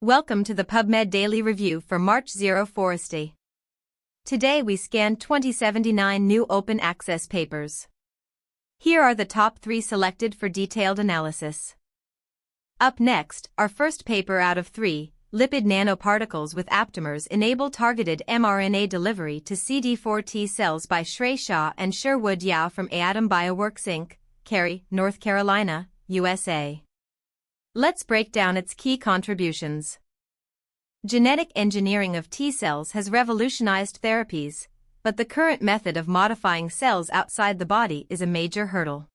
Welcome to the PubMed Daily Review for March 0 Foresti. Today we scanned 2079 new open access papers. Here are the top 3 selected for detailed analysis. Up next, our first paper out of 3, Lipid nanoparticles with aptamers enable targeted mRNA delivery to CD4 T cells by Shrey Shah and Sherwood Yao from Atom Bioworks Inc., Cary, North Carolina, USA. Let's break down its key contributions. Genetic engineering of T cells has revolutionized therapies, but the current method of modifying cells outside the body is a major hurdle.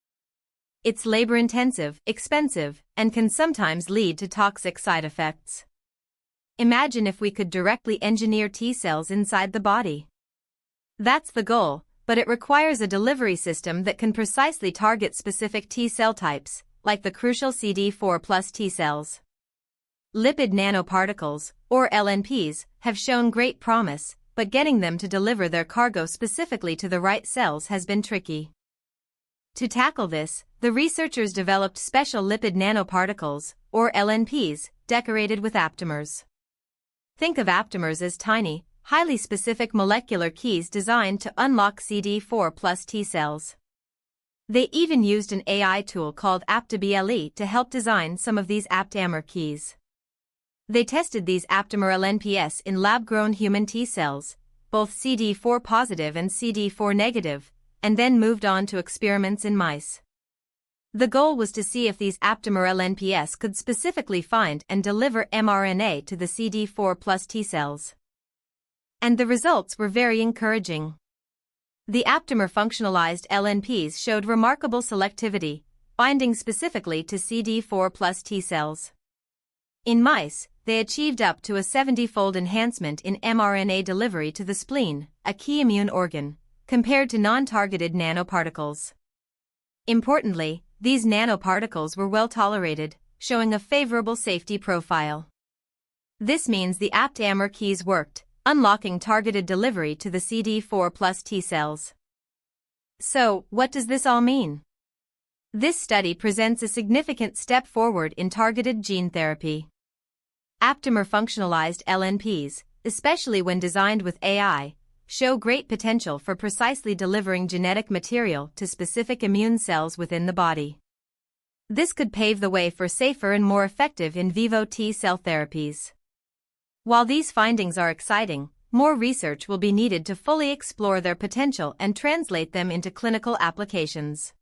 It's labor-intensive, expensive, and can sometimes lead to toxic side effects. Imagine if we could directly engineer T cells inside the body. That's the goal, but it requires a delivery system that can precisely target specific T cell types, like the crucial CD4 T cells. Lipid nanoparticles, or LNPs, have shown great promise, but getting them to deliver their cargo specifically to the right cells has been tricky. To tackle this, the researchers developed special lipid nanoparticles, or LNPs, decorated with aptamers. Think of aptamers as tiny, highly specific molecular keys designed to unlock CD4 T cells. They even used an AI tool called aptamer to help design some of these aptamer keys. They tested these aptamer LNPs in lab-grown human T cells, both CD4 positive and CD4 negative, and then moved on to experiments in mice. The goal was to see if these aptamer LNPs could specifically find and deliver mRNA to the CD4 T cells. And the results were very encouraging. The aptamer-functionalized LNPs showed remarkable selectivity, binding specifically to CD4 T cells. In mice, they achieved up to a 70-fold enhancement in mRNA delivery to the spleen, a key immune organ, compared to non-targeted nanoparticles. Importantly, these nanoparticles were well tolerated, showing a favorable safety profile. This means the aptamer keys worked, unlocking targeted delivery to the CD4 T cells. So, what does this all mean? This study presents a significant step forward in targeted gene therapy. Aptamer-functionalized LNPs, especially when designed with AI, show great potential for precisely delivering genetic material to specific immune cells within the body. This could pave the way for safer and more effective in vivo T cell therapies. While these findings are exciting, more research will be needed to fully explore their potential and translate them into clinical applications.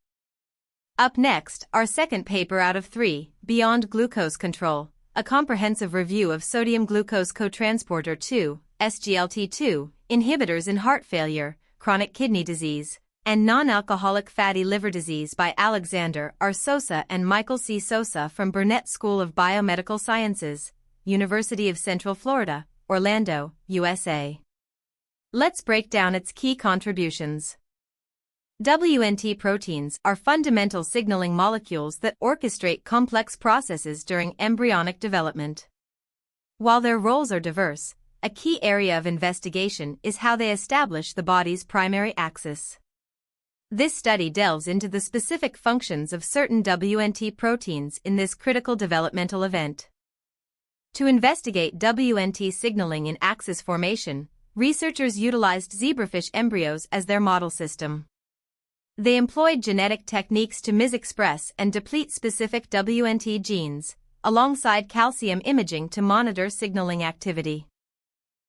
Up next, our second paper out of 3, Beyond Glucose Control, a comprehensive review of sodium-glucose Cotransporter 2, SGLT2, inhibitors in heart failure, chronic kidney disease, and non-alcoholic fatty liver disease by Alexander R. Sosa and Michael C. Sosa from Burnett School of Biomedical Sciences, University of Central Florida, Orlando, USA. Let's break down its key contributions. WNT proteins are fundamental signaling molecules that orchestrate complex processes during embryonic development. While their roles are diverse, a key area of investigation is how they establish the body's primary axis. This study delves into the specific functions of certain WNT proteins in this critical developmental event. To investigate WNT signaling in axis formation, researchers utilized zebrafish embryos as their model system. They employed genetic techniques to misexpress and deplete specific WNT genes, alongside calcium imaging to monitor signaling activity.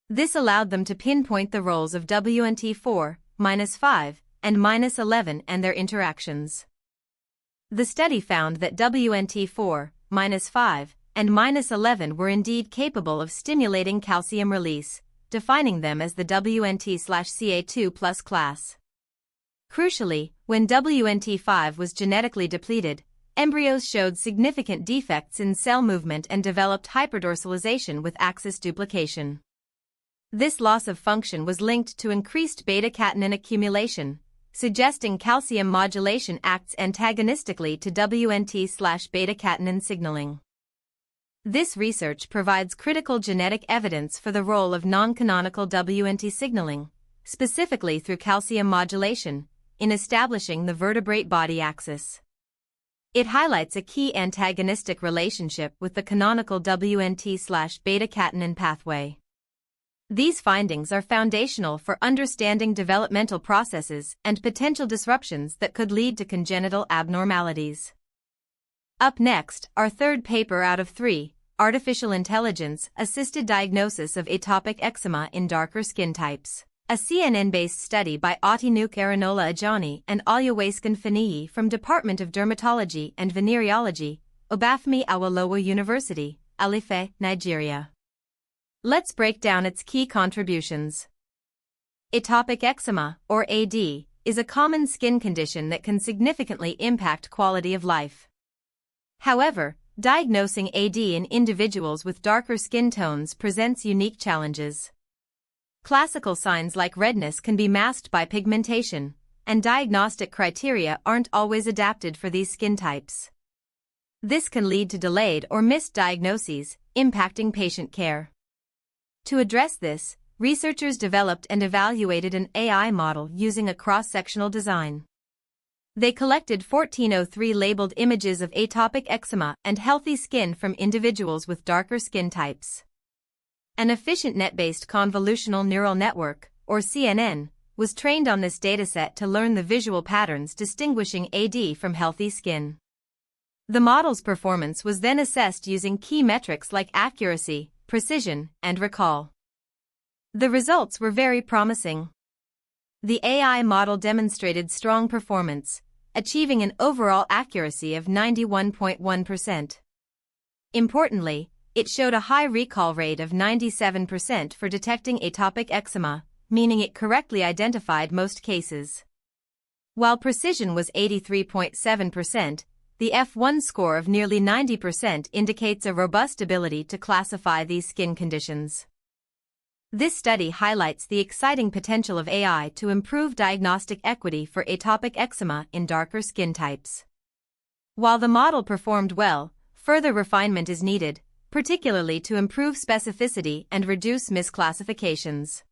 This allowed them to pinpoint the roles of WNT4, -5, and -11 and their interactions. The study found that WNT4, -5, and -11 were indeed capable of stimulating calcium release, defining them as the WNT/Ca2+ class. Crucially, when WNT5 was genetically depleted, embryos showed significant defects in cell movement and developed hyperdorsalization with axis duplication. This loss of function was linked to increased beta-catenin accumulation, suggesting calcium modulation acts antagonistically to WNT/beta-catenin signaling. This research provides critical genetic evidence for the role of non-canonical WNT signaling, specifically through calcium modulation, in establishing the vertebrate body axis. It highlights a key antagonistic relationship with the canonical WNT/beta-catenin pathway. These findings are foundational for understanding developmental processes and potential disruptions that could lead to congenital abnormalities. Up next, our third paper out of 3, Artificial Intelligence-Assisted Diagnosis of Atopic Eczema in Darker Skin Types. A CNN-based study by Otinuk Arinola Ajani and Oluwasegun Faniyi from Department of Dermatology and Venereology, Obafemi Awolowo University, Alife, Nigeria. Let's break down its key contributions. Atopic eczema, or AD, is a common skin condition that can significantly impact quality of life. However, diagnosing AD in individuals with darker skin tones presents unique challenges. Classical signs like redness can be masked by pigmentation, and diagnostic criteria aren't always adapted for these skin types. This can lead to delayed or missed diagnoses, impacting patient care. To address this, researchers developed and evaluated an AI model using a cross-sectional design. They collected 1403 labeled images of atopic eczema and healthy skin from individuals with darker skin types. An efficient net-based convolutional neural network, or CNN, was trained on this dataset to learn the visual patterns distinguishing AD from healthy skin. The model's performance was then assessed using key metrics like accuracy, precision, and recall. The results were very promising. The AI model demonstrated strong performance, achieving an overall accuracy of 91.1%. Importantly, it showed a high recall rate of 97% for detecting atopic eczema, meaning it correctly identified most cases. While precision was 83.7%, the F1 score of nearly 90% indicates a robust ability to classify these skin conditions. This study highlights the exciting potential of AI to improve diagnostic equity for atopic eczema in darker skin types. While the model performed well, further refinement is needed, particularly to improve specificity and reduce misclassifications.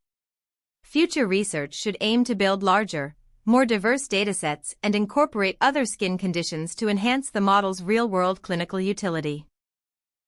Future research should aim to build larger, more diverse datasets and incorporate other skin conditions to enhance the model's real-world clinical utility.